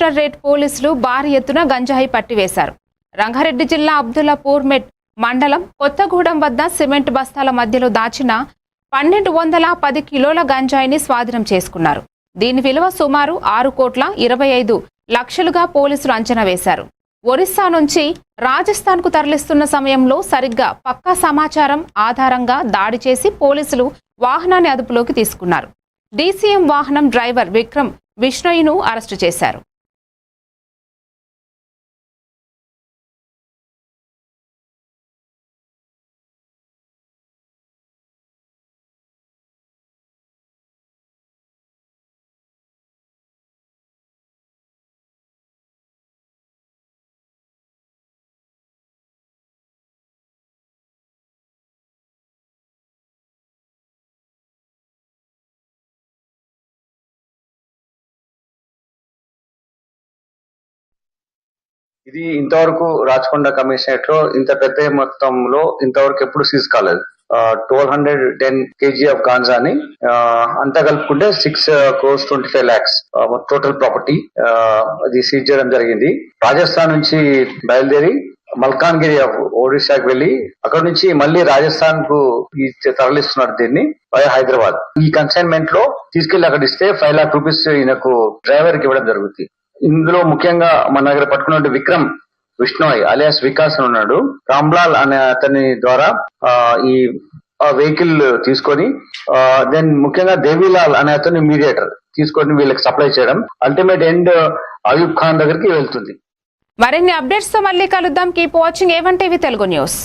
Collectorate పోలీసులు భారీ ఎత్తున గంజాయి పట్టివేశారు. రంగారెడ్డి జిల్లా అబ్దుల్లాపూర్ మండలం కొత్తగూడెం వద్ద సిమెంట్ బస్తాల మధ్యలో దాచిన 1210 కిలోల గంజాయిని స్వాధీనం చేసుకున్నారు. దీని విలువ సుమారు 6,25,00,000గా పోలీసులు అంచనా వేశారు. ఒరిస్సా నుంచి రాజస్థాన్కు తరలిస్తున్న సమయంలో సరిగ్గా పక్కా సమాచారం ఆధారంగా దాడి చేసి పోలీసులు వాహనాన్ని అదుపులోకి తీసుకున్నారు. డీసీఎం వాహనం డ్రైవర్ విక్రమ్ విష్ణోయ్ను అరెస్టు చేశారు. ఇది ఇంతవరకు రాచకొండ కమిషనరేట్ లో ఇంత పెద్ద మొత్తంలో ఇంతవరకు ఎప్పుడు సీజ్ కాలేదు. 1210 kg ఆఫ్ గాంజాని అంతా కలుపుకుంటే 6,25,00,000 టోటల్ ప్రాపర్టీ అది సీజ్ చేయడం జరిగింది. రాజస్థాన్ నుంచి బయలుదేరి మల్కాన్గిరి ఆఫ్ ఒడిశాకి వెళ్లి అక్కడ నుంచి మళ్ళీ రాజస్థాన్ కు తరలిస్తున్నారు దీన్ని హైదరాబాద్. ఈ కన్సైన్మెంట్ లో తీసుకెళ్లి అక్కడ ఇస్తే 5 lakh రూపీస్ ఈయనకు డ్రైవర్ కి ఇవ్వడం జరుగుతుంది. ఇందులో ముఖ్యంగా మన దగ్గర పట్టుకున్న విక్రమ్ విష్ణోయ్ అలియాస్ వికాస్ అని ఉన్నాడు. రామ్లాల్ అనే అతని ద్వారా ఈ వెహికల్ తీసుకొని దెన్ ముఖ్యంగా దేవీలాల్ అనే అతని మీడియేటర్ తీసుకొని వీళ్ళకి సప్లై చేయడం అల్టిమేట్ ఎండ్ అయూబ్ ఖాన్ దగ్గరికి వెళ్తుంది. మరిన్ని అప్డేట్స్ తో మళ్ళీ కలుద్దాం. Keep watching A1 TV Telugu news.